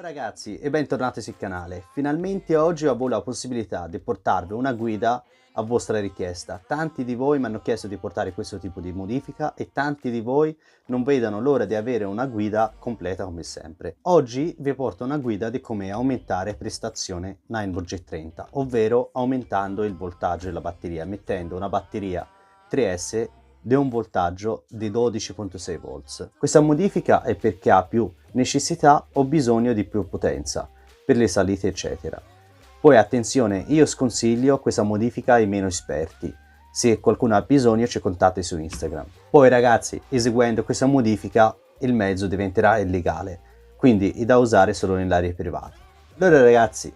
Ciao ragazzi e bentornati sul canale. Finalmente oggi ho avuto la possibilità di portarvi una guida a vostra richiesta. Tanti di voi mi hanno chiesto di portare questo tipo di modifica e tanti di voi non vedono l'ora di avere una guida completa come sempre. Oggi vi porto una guida di come aumentare prestazione 9VG30, ovvero aumentando il voltaggio della batteria, mettendo una batteria 3S di un voltaggio di 12.6 volts. Questa modifica è perché ha più necessità o bisogno di più potenza per le salite eccetera. Poi attenzione, io sconsiglio questa modifica ai meno esperti. Se qualcuno ha bisogno ci contate su Instagram. Poi ragazzi, eseguendo questa modifica il mezzo diventerà illegale, quindi è da usare solo nell'area privata. Allora ragazzi,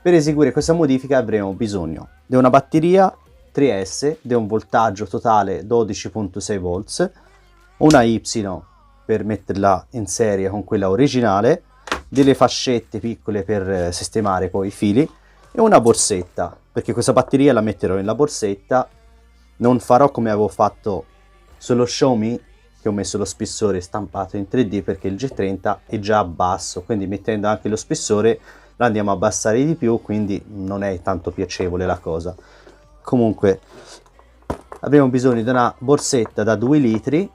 per eseguire questa modifica avremo bisogno di una batteria 3S di un voltaggio totale 12.6 volts, una Y per metterla in serie con quella originale, delle fascette piccole per sistemare poi i fili e una borsetta, perché questa batteria la metterò nella borsetta. Non farò come avevo fatto sullo Xiaomi, che ho messo lo spessore stampato in 3D perché il G30 è già basso, quindi mettendo anche lo spessore la andiamo a abbassare di più, quindi non è tanto piacevole la cosa. Comunque avremo bisogno di una borsetta da 2 litri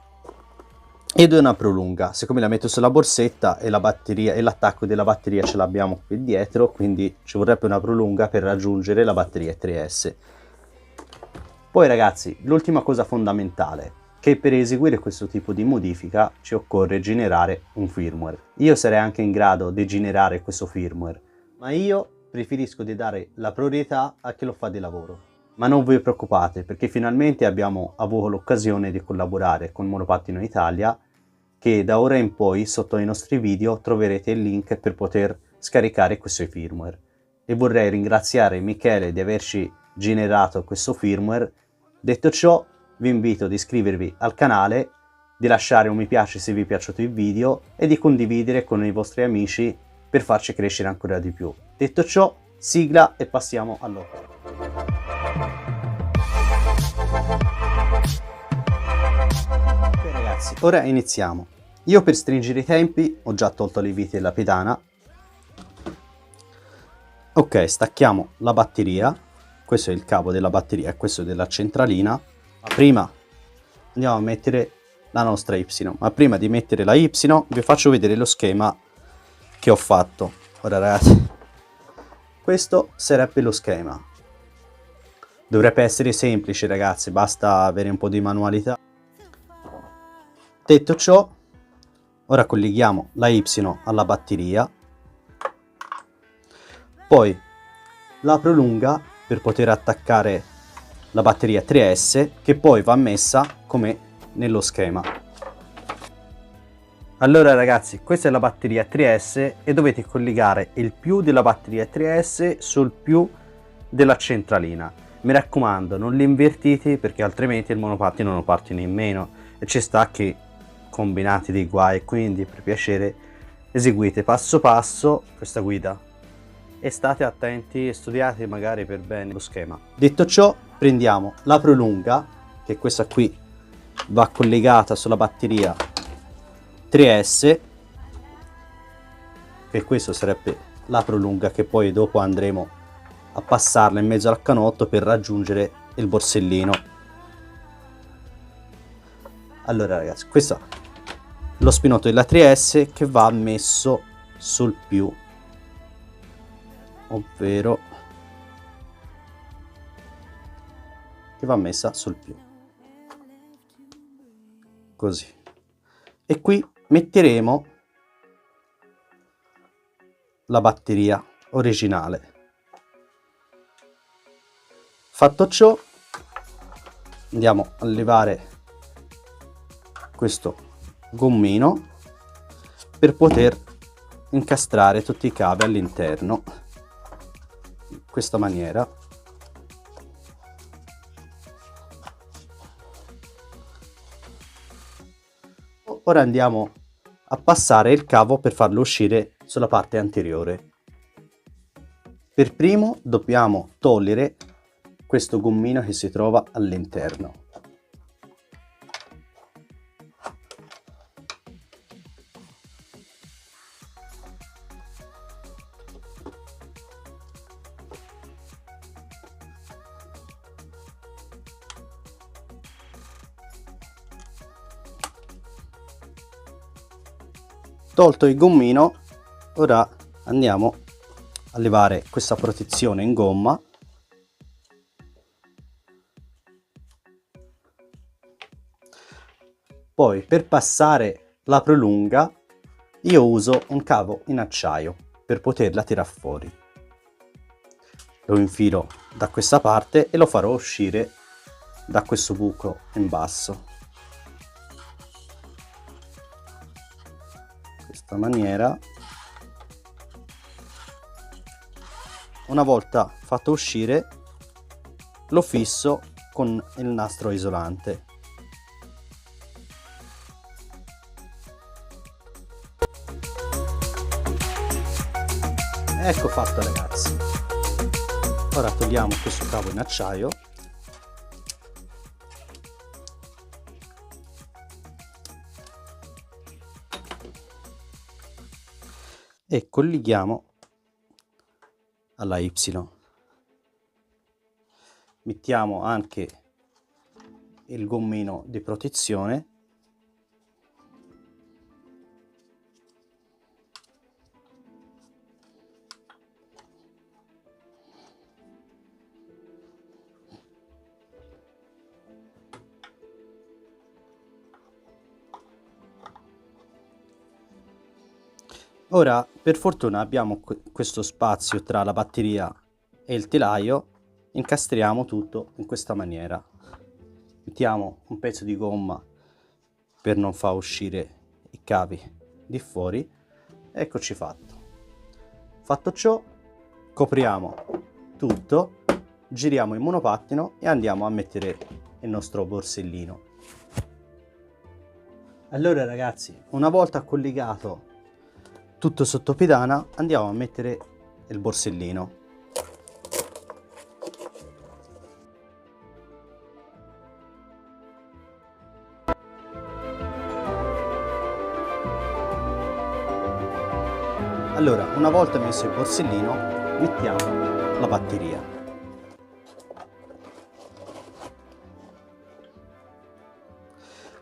e di una prolunga. Siccome la metto sulla borsetta e la batteria e l'attacco della batteria ce l'abbiamo qui dietro, quindi ci vorrebbe una prolunga per raggiungere la batteria 3S. Poi ragazzi, l'ultima cosa fondamentale, che per eseguire questo tipo di modifica ci occorre generare un firmware. Io sarei anche in grado di generare questo firmware, ma io preferisco di dare la priorità a chi lo fa di lavoro. Ma non vi preoccupate, perché finalmente abbiamo avuto l'occasione di collaborare con Monopattino Italia, che da ora in poi sotto i nostri video troverete il link per poter scaricare questo firmware. E vorrei ringraziare Michele di averci generato questo firmware. Detto ciò, vi invito ad iscrivervi al canale, di lasciare un mi piace se vi è piaciuto il video e di condividere con i vostri amici per farci crescere ancora di più. Detto ciò, sigla e passiamo all'opera. Ok ragazzi, ora iniziamo. Io per stringere i tempi ho già tolto le viti della pedana. Ok, stacchiamo la batteria. Questo è il cavo della batteria e questo della centralina. Ma prima andiamo a mettere la nostra Y. Ma prima di mettere la Y vi faccio vedere lo schema che ho fatto. Ora ragazzi, questo sarebbe lo schema. Dovrebbe essere semplice ragazzi, basta avere un po' di manualità. Detto ciò, ora colleghiamo la Y alla batteria, poi la prolunga per poter attaccare la batteria 3S, che poi va messa come nello schema. Allora ragazzi, questa è la batteria 3S e dovete collegare il più della batteria 3S sul più della centralina. Mi raccomando, non li invertite perché altrimenti il monopattino non parte nemmeno e ci sta che combinati dei guai, quindi per piacere eseguite passo passo questa guida e state attenti e studiate magari per bene lo schema. Detto ciò, prendiamo la prolunga, che questa qui va collegata sulla batteria 3S, che questo sarebbe la prolunga che poi dopo andremo a passarla in mezzo al canotto per raggiungere il borsellino. Allora ragazzi, questo è lo spinotto della 3S che va messo sul più, ovvero che va messa sul più, così. E qui metteremo la batteria originale. Fatto ciò, andiamo a levare questo gommino per poter incastrare tutti i cavi all'interno in questa maniera. Ora andiamo a passare il cavo per farlo uscire sulla parte anteriore. Per primo dobbiamo togliere questo gommino che si trova all'interno. Tolto il gommino, ora andiamo a levare questa protezione in gomma. Poi per passare la prolunga io uso un cavo in acciaio per poterla tirar fuori. Lo infilo da questa parte e lo farò uscire da questo buco in basso. In questa maniera. Una volta fatto uscire lo fisso con il nastro isolante. Ecco fatto ragazzi. Ora togliamo questo cavo in acciaio e colleghiamo alla Y. Mettiamo anche il gommino di protezione . Ora per fortuna abbiamo questo spazio tra la batteria e il telaio, incastriamo tutto in questa maniera. Mettiamo un pezzo di gomma per non far uscire i cavi di fuori. Eccoci fatto. Fatto ciò, copriamo tutto, giriamo il monopattino e andiamo a mettere il nostro borsellino. Allora ragazzi, una volta collegato tutto sotto pedana, andiamo a mettere il borsellino. Allora, una volta messo il borsellino, mettiamo la batteria.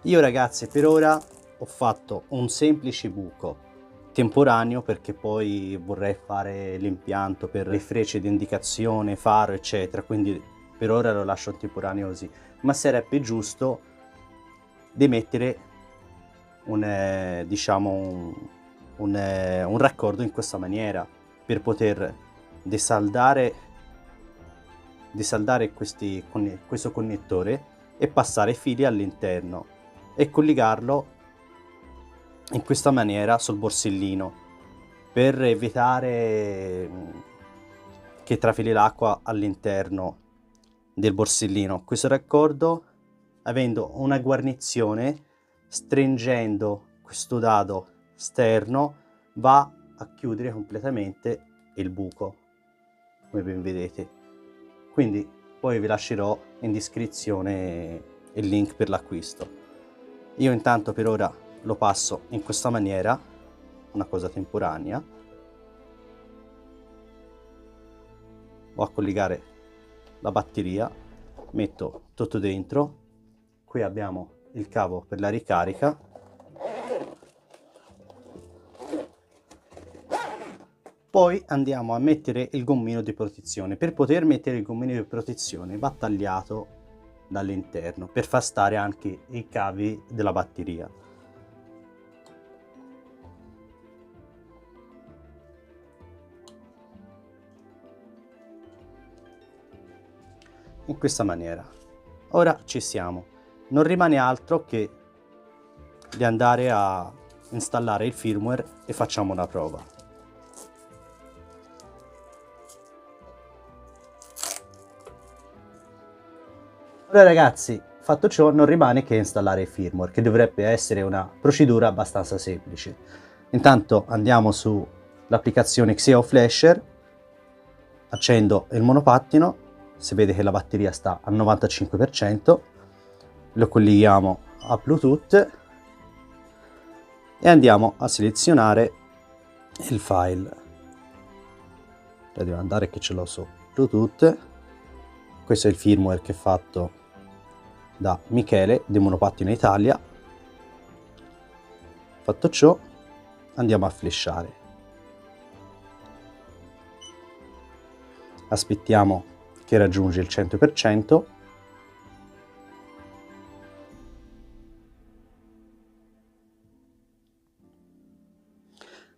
Io ragazzi per ora ho fatto un semplice buco temporaneo perché poi vorrei fare l'impianto per le frecce di indicazione, faro eccetera, quindi per ora lo lascio temporaneo così, ma sarebbe giusto di mettere un raccordo in questa maniera per poter desaldare questo connettore e passare i fili all'interno e collegarlo in questa maniera sul borsellino per evitare che trafili l'acqua all'interno del borsellino. Questo raccordo, avendo una guarnizione, stringendo questo dado esterno, va a chiudere completamente il buco, come ben vedete. Quindi poi vi lascerò in descrizione il link per l'acquisto. Io intanto per ora lo passo in questa maniera, una cosa temporanea. Vado a collegare la batteria, metto tutto dentro. Qui abbiamo il cavo per la ricarica. Poi andiamo a mettere il gommino di protezione. Per poter mettere il gommino di protezione va tagliato dall'interno per far stare anche i cavi della batteria. In questa maniera. Ora ci siamo. Non rimane altro che di andare a installare il firmware e facciamo una prova. Allora ragazzi, fatto ciò non rimane che installare il firmware, che dovrebbe essere una procedura abbastanza semplice. Intanto andiamo sull'applicazione Xeon Flasher, accendo il monopattino. Si vede che la batteria sta al 95%, lo colleghiamo a Bluetooth e andiamo a selezionare il file. Devo andare che ce l'ho su Bluetooth. Questo è il firmware che è fatto da Michele di Monopattino Italia. Fatto ciò, andiamo a flashare. Aspettiamo che raggiunge il 100%.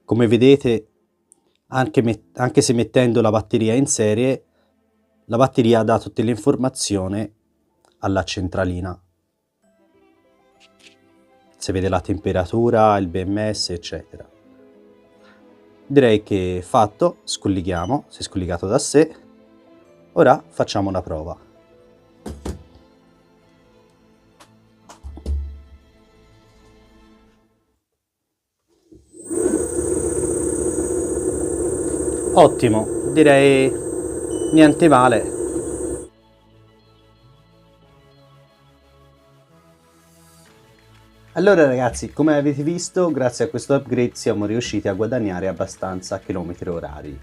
Come vedete, anche se mettendo la batteria in serie, la batteria dà tutte le informazioni alla centralina. Si vede la temperatura, il BMS, eccetera. Direi che fatto, scolleghiamo, si è scollegato da sé. Ora facciamo una prova. Ottimo, direi niente male. Allora ragazzi, come avete visto, grazie a questo upgrade siamo riusciti a guadagnare abbastanza chilometri orari.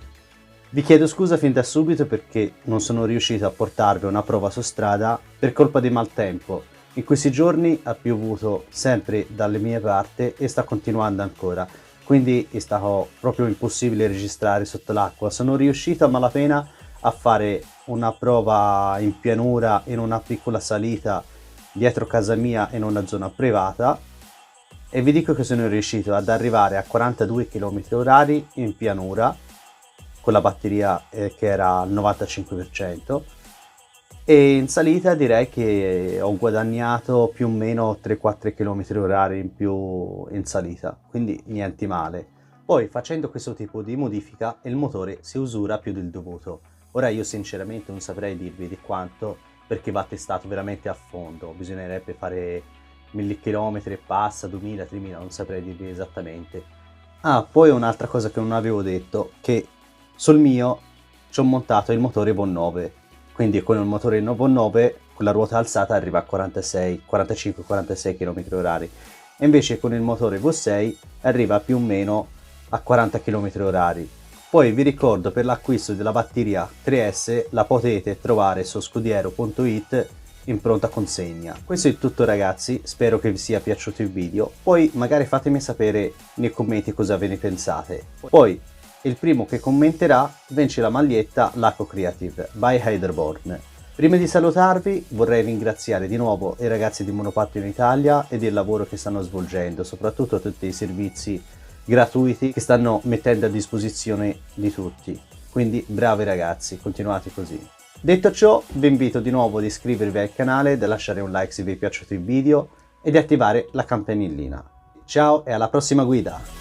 Vi chiedo scusa fin da subito perché non sono riuscito a portarvi una prova su strada per colpa di maltempo. In questi giorni ha piovuto sempre dalle mie parti e sta continuando ancora, quindi è stato proprio impossibile registrare sotto l'acqua. Sono riuscito a malapena a fare una prova in pianura in una piccola salita dietro casa mia in una zona privata e vi dico che sono riuscito ad arrivare a 42 km orari in pianura con la batteria che era al 95% e in salita direi che ho guadagnato più o meno 3-4 km orari in più in salita, quindi niente male. Poi facendo questo tipo di modifica il motore si usura più del dovuto. Ora io sinceramente non saprei dirvi di quanto, perché va testato veramente a fondo, bisognerebbe fare 1000 km e passa, 2000, 3000, non saprei dirvi esattamente. Ah, poi un'altra cosa che non avevo detto, che sul mio ci ho montato il motore Evo 9, quindi con il motore Evo 9 con la ruota alzata arriva a 46, 45-46 km orari, e invece con il motore Evo 6 arriva più o meno a 40 km orari. Poi vi ricordo, per l'acquisto della batteria 3S la potete trovare su scudiero.it in pronta consegna. Questo è tutto ragazzi, spero che vi sia piaciuto il video, poi magari fatemi sapere nei commenti cosa ve ne pensate. Poi il primo che commenterà vince la maglietta Laco Creative by Hyderborn. Prima di salutarvi vorrei ringraziare di nuovo i ragazzi di Monopattino Italia e del lavoro che stanno svolgendo, soprattutto tutti i servizi gratuiti che stanno mettendo a disposizione di tutti, quindi bravi ragazzi, continuate così. Detto ciò, vi invito di nuovo ad iscrivervi al canale, da lasciare un like se vi è piaciuto il video e di attivare la campanellina. Ciao e alla prossima guida!